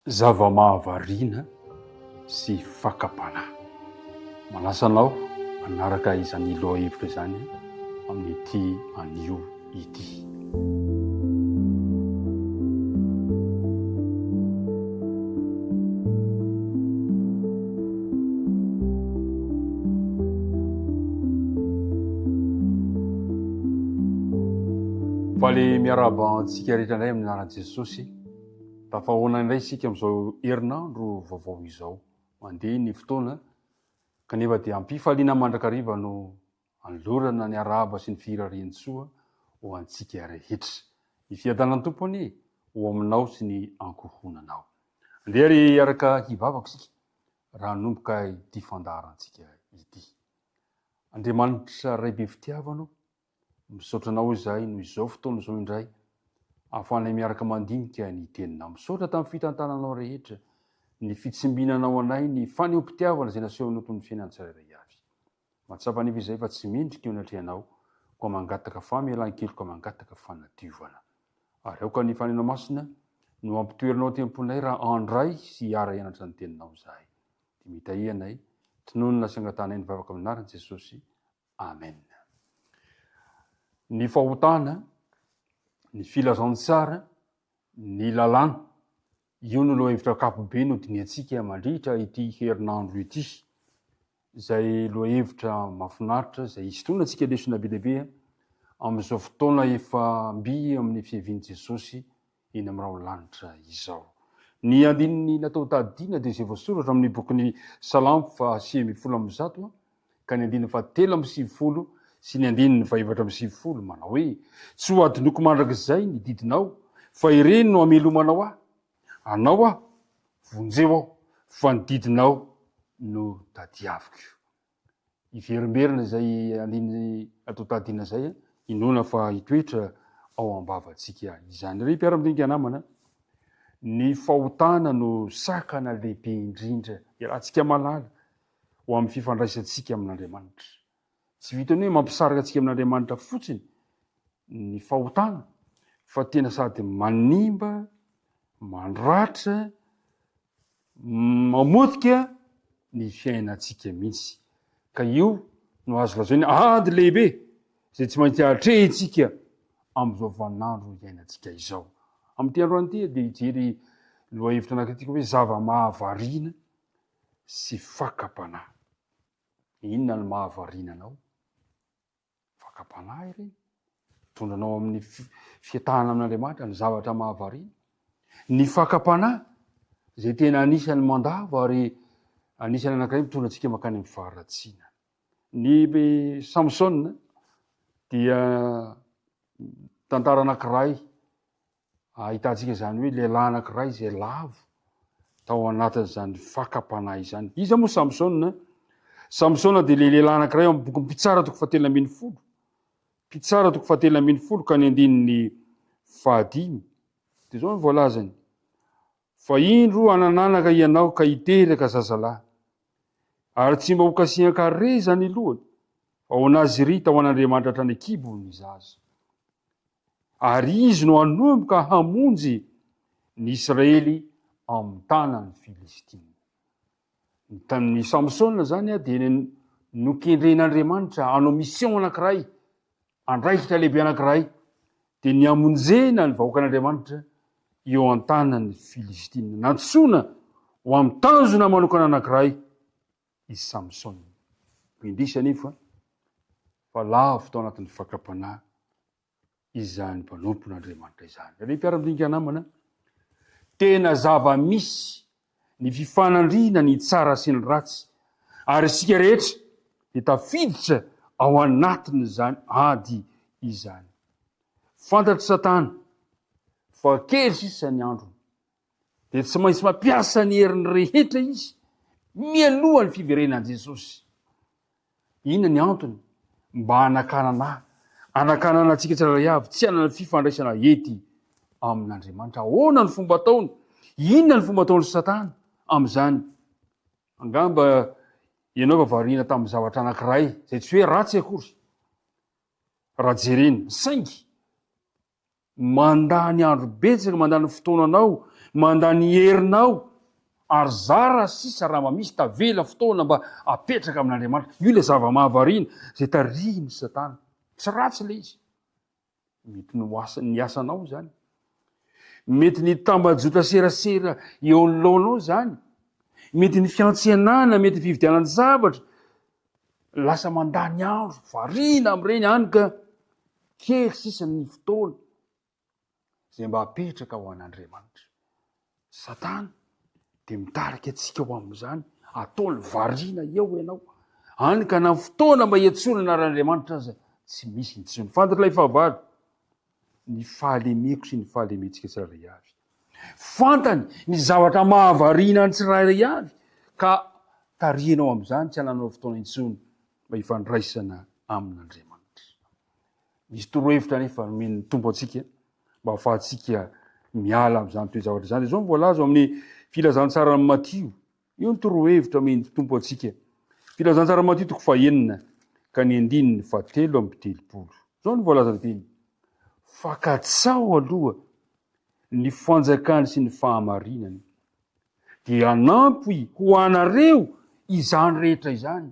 Zava-mahavariana sy fakapanahy. Manasanao manaraka izany loha hevitra izany amin'ity anio ity. Faly miaraba antsika rehetra indray amin'ny anaran'i Jesosy. Tafahoana indray isika amin'izao herinandro vaovao izao. Mandeha ny fotoana kanefa dia ampifaliana mandrakariva no anolorana ny arahaba sy ny firarian-tsoa ho antsika rehetra. Ny fiadanan'ny tompony ho aminao sy ny ankohonanao. Andeha ry araka hivavaka isika raha nomboka ity fandaharantsika ity. Andriamanitra ray be fitiavana, misaotra anao izahay no izao fotoana izao indray ahafahanay miaraka mandinika ny teninao. Misaotra tamin'ny fitantananao rehetra, ny fitsimbinanao anay, ny faneho-pitiavana izay nasehonao toy ny fiainan'ny tsirairay avy. Mahatsapa nefa izay fa tsy mendrika eo anatrehanao, koa mangataka famelan-keloka, koa mangataka fanadiovana. Ary aoka ny fanenao masina no ampitoeranao temponay raha andray sy hiara hianatra ny teninao izahay. Dia mitahianay, tinonona sy angatanay ny vavaka amin'ny anaran'i Jesosy. Amen. Ny fahotana, ny filazantsara, ny lalàna, io no lohahevitra kapobe no diniantsika mandritra ity herinandro ity. Izay lohahevitra mahafinaritra, izay hisintonana antsika lesona be lehibe amin'izao fotoana efa mby amin'ny fiavian'i Jesosy eny amin'ny raolanitra izao. Ny andininy natao tadiana dia izay voasoratra amin'ny bokin'ny Salamo fa 110 ka ny andininy 7:20 sy ny andininy 220 manao hoe: tsy ho adinoko mandrakizay ny didinao, fa ireny no hamelomanao aho. Anao aho, vonjeo aho, fa ny didinao no tadiaviko. Iverimberina izay andininy atao tadiana izay, inona fa hitoetra ao am-bavantsika izany. Ry mpiara-midinika namana, ny fahotana no sakana lehibe indrindra iarahantsika malala ho amin'ny fifandraisantsika amin'Andriamanitra. Tsy vitany hoe mampisaraka antsika amin'Andriamanitra fotsiny ny fahotana, fa tena sady manimba, mandratra, mamotika ny fiainantsika mihitsy. Ka io no azo lazaina ady lehibe izay tsy maintsy hatrehintsika amin'izao vaninandro iainantsika izao. Amin'ity androany ity dia hijery lohahevitra anankitika hoe zava-mahavariana sy fakapanahy. Inona ny mahavariana anao? Fakapanahy ireny. Tondranao amin'ny fiatahana amin'Andriamanitra ny zavatra mahavariana. Ny fakapanahy izay tena anisany mandava ary anisany anankiray mitondra antsika mankany amin'ny faharatsiana. Ny Samsona dia tantara anankiray ahitantsika izany hoe lehilahy anankiray izay lavo tao anatin'izany fakapanahy izany. Iza moa Samsona? Samsona dia lehilahy anankiray amin'ny boky Mpitsara 7:10. Mpitsara 7:10 ka ny andininy 5. Dia izao ny voalazany: fa indro anananaka ianao ka hiteraka zazalahy, ary tsy mba ho kasihan-kareza ny lohany, fa ho nazirita ho an'Andriamanitra hatrany an-kibo ny zaza. Ary izy no hanomboka hamonjy ny Israely amin'ny tanan'ny Filistina. Ny Samsona zany dia nokendren'Andriamanitra hanao mission anankiray, andraikitra lehibe anankiray, dia ny hamonjena ny vahoakan'Andriamanitra eo an-tanan'ny Filistina. Nantsoina ho amin'ny tanjona manokana anankiray izy Samsona. Indrisy anefa fa lavo tao anatin'ny fakapanahy izany mpanompon'Andriamanitra izany. Ry mpiara-midinika namana, tena zava-misy ny fifanandrina ny tsara sy ny ratsy, ary isika rehetra dia tafiditra ao anatin'izany ady izany. Fantatry Satana fa kely sisa ny androny, dia tsy maintsy mampiasa ny heriny rehetra izy mialoha ny fiverenan'i Jesosy. Inona ny antony? Mba anakanana antsika tsirairay avy tsy hanana fifandraisana ety amin'Andriamanitra. Ahoana ny fomba ataony? Inona ny fomba ataony Satana amin'izany? Angamba ianao efa variana tamin'ny zavatra anankiray izay tsy hoe ratsy akory. Raha jerena, saingy mandany andro betsaka, mandany fotoananao mandany herinao ary zara sisa raha mamisy tavela fotoana mba apetraka amin'Andriamanitra. Io le zava-mahavariana zay tariny Satana. Tsy ratsy le izy. Mety ny asanao zany. Mety ny tambajota serasera eo anoloanao zany. Mety ny fiantsenana, mety ny fividianany zavatra. Lasa mandany andro, variana amin'ireny any ka kely sisa ny fotoana zay mba apetraka ho an'Andriamanitra. Satana dia mitarika antsika ho amin'izany, ataony variana eo ianao. Hany ka na fotoana mba hiantsonana Andriamanitra aza tsy misy intsony. Fantatra ilay fahavalo, ny fahalemeko sy ny fahalementsika tsirairay avy. Fantany ny zavatra mahavariana ny tsirairay avy ka tarihinao amin'izany, tsy hananao fotoana intsony mba hifandraisana amin'Andriamanitra. Misy torohevitra nefa nomeny tompo antsika mba ahafahantsika miala amin'izany toe-javatra izany. Izao voalaza amin'ny filazantsara amin'ny Matio. Io ny torohevitra meny tompo antsika. Filazantsara Matio 9 ka ny 7:7. Zao ny voalaza teny. Fakatsao aloha ny fanjakany sy ny fahamarinany dia anampy ho anareo izany rehetra izany.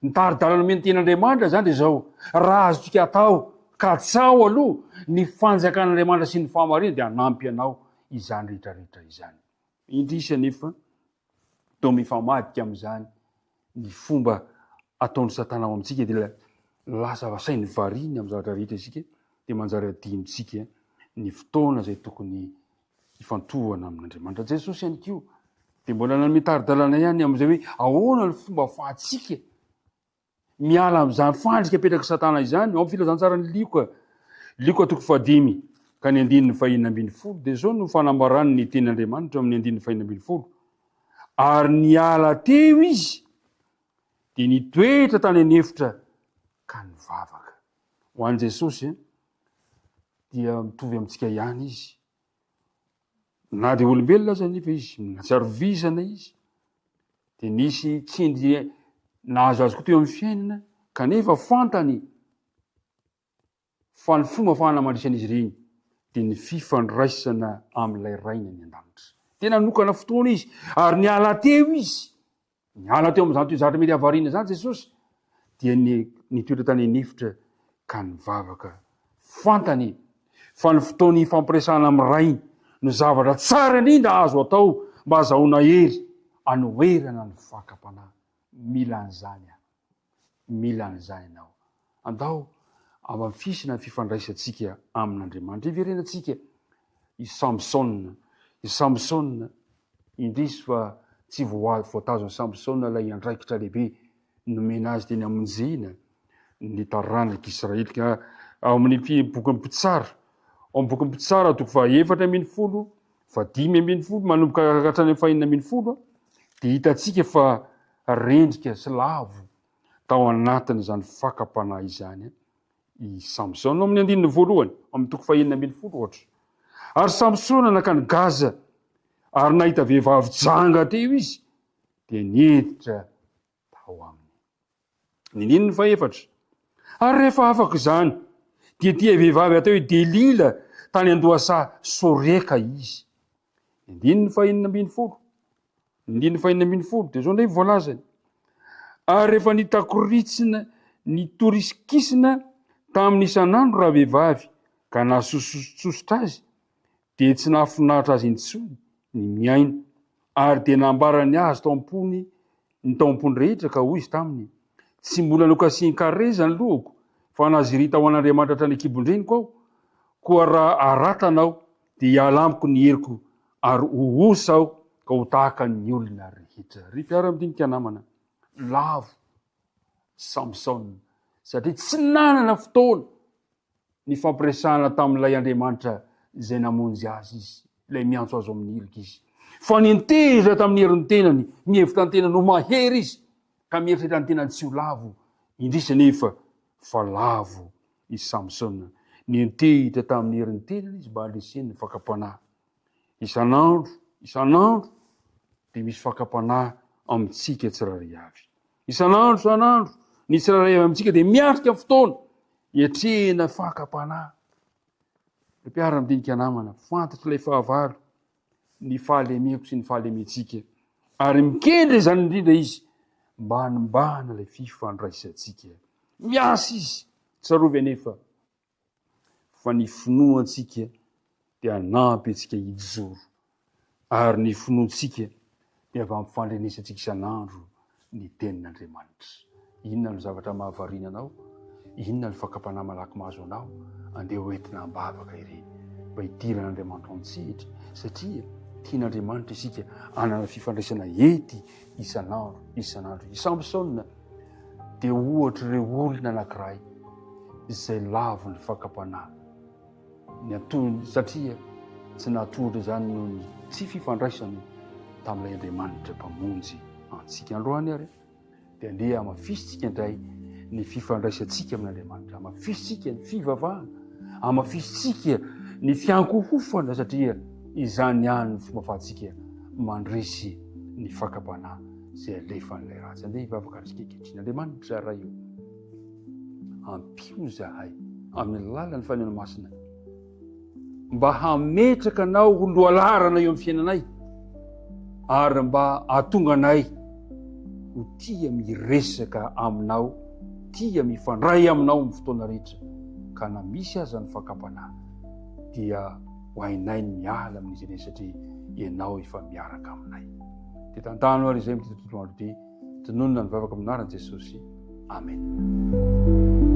Ny taridalana meny ten'Andriamanitra zany dia zao, raha azotsika atao katsao aloha ny fanjakan'Andriamanitra sy ny fahamarinany dia anampy anao izany rehetrarehetra izany. Indrisa nefa toa mifamadika amin'izany ny fomba ataony Satana ao amintsika dia lasa vasainy variana amin'ny zavatra rehetra isika dia manjary adinontsika ny fotoana zay tokony hifantohana amin'Andriamanitra. Jesosy ihany koa dia mbola nanome taridalana ihany amin'izay hoe ahoana ny fomba ahafahantsika miala amin'izany fandrika apetraka Satana izany. Ao amin'ny filazantsara ny Lioka 5 ka ny 5:20 dia zao no fanambarany ny tenin'Andriamanitra amin'ny 5:20. Ary niala teo izy dia nitoetra tany anefitra ka nivavaka. Ho an'i Jesosy dia mitovy amintsika ihany izy. Na dia olombelona aza nefa izy, natsiarovizana izy, dia nisy tsindry nahazo azy koa teo amin'ny fiainana, kanefa fantany fa ny fomba fanamandrisan'izy ireny dia ny fifandraisana amin'ilay raina ny an-danitra. Tena nokana fotoana izy, ary niala teo izy. Niala teo amin'izany toe-javatra mety havariana zany Jesosy, dia nitoetra tany anefitra ka nivavaka. Fantany fa ny fotoany fampiresahana amin'ny rainy no zavatra tsara indrindra azo atao mba azahoana hery anoherana ny fakapanahy. Mila an'izany aho. Mila an'izany ianao. Andao amafisina ny fifandraisantsika amin'Andriamanitra. Iverenantsika i Samson. I Samson indrisy fa tsy voatazony Samson ilay andraikitra lehibe nomena azy teny amonjena ny taranak'Israely. Ka ao amin'ny boky Mpitsara, ao amin'ny boky Mpitsara 2:4, 5:10 manomboka hatrany 5:40 dia hitantsika fa rendrika sy lavo tao anatin' izany fakapanahy izany i Samson. Ao amin'ny 1:1 amin'ny 5:40 ohatra. Ary Samson nakany Gaza ary nahita vehivavy janga teo izy dia niditra tao aminy. Ny 4. Ary rehefa afaka izany dia tia vehivavy atao hoe Delila tany Andohasa Soreka izy. 5:40. Dia zao ndray voalazany. Ary rehefa nitakoritsina nitorisikisina tamin'ny isan'andro raha vehivavy ka nahasosotra azy dia tsy nahafinaritra azy intsony ny miaina, ary dia nambarany azy ny taompony rehetra ka hoy izy taminy: tsy mbola nokasian-kareza ny lohako fa nazirita ho an'Andriamanitra hatrany an-kibon-dreniko aho, koa raha aratanao dia hiala amiko ny heriko ary ho osa aho ka ho tahaka ny olona rehetra. Ry mpiara-madinika namana, lavo Samson satria tsy nanana fotoana ny fampiresahana tamin'ilay Andriamanitra izay namonjy azy izy, ilay miantso azo amin'ny ilika izy. Fa nintezitra tamin'ny herin'ny tenany, mihevitra ny tenany ho mahery izy, ka mieritretra ny tenany tsy ho lavo. Indrisa nefa fa lavo i Samson. Nintezitra tamin'ny herin'ny tenany izy mba handreseny ny fakapanahy. Isan'andro dia misy fakapanahy amintsika tsirairay avy. Isan'andro ny tsirairay avy amintsika dia miatrika fotoana hiatrehana fakapanahy. Mpiara-midinika namana, fantatra ilay fahavalo ny fahalemeko sy ny fahalemetsika ary mikendry zany indrindra izy mba hanimbana ilay fifandraisantsika. Miasa izy tsarovy anefa fa ny finoantsika dia hanampy antsika hijoro ary ny finoantsika dia avy amin'ny fandrenesantsika isan'andro ny tenin'Andriamanitra. Inona ny zavatra mahavariana anao? Inona ny fakapanahy malaky mahazo anao? Andeha hoentina ambavaka iry mba hidiran'Andriamanitra antsihitra, satria tian'Andriamanitra isika hanana fifandraisana ety isan'andro. I Samsona dia ohatra ireo olona anankiray izay lavo ny fakapanahy satria tsy nahatory zany noho ny tsy fifandraisany tamin'ilay Andriamanitra mpamonjy antsika. Androany ary dia andeha hamafisitsika indray ny fifandraisantsika amin'Andriamanitra, hamafisitsika ny fivavahana, hamafisitsika ny fiankohofana, satria izany ihany ny fomba ahafahantsika mandrisy ny fakapanahy izay alefan'ilay ratsy. Andeha hivavaka antsika ankehitriny. Andriamanitra ray io, ampio zahay amin'ny lalan'ny fanehona masina mba hametraka anao ho lohalarana eo amin'ny fiainanay, ary mba hahatonga anay ho tia miresaka aminao, tia mifandray aminao amin'ny fotoana rehetra, ka na misy aza ny fakapanahy dia ho hainay ny miala amin'izy ireny, satria ianao efa miaraka aminay. Dia tantano ary izay mitety tontolo andro ity, tononona ny vavaka amin'ny anaran'i Jesosy. Amen.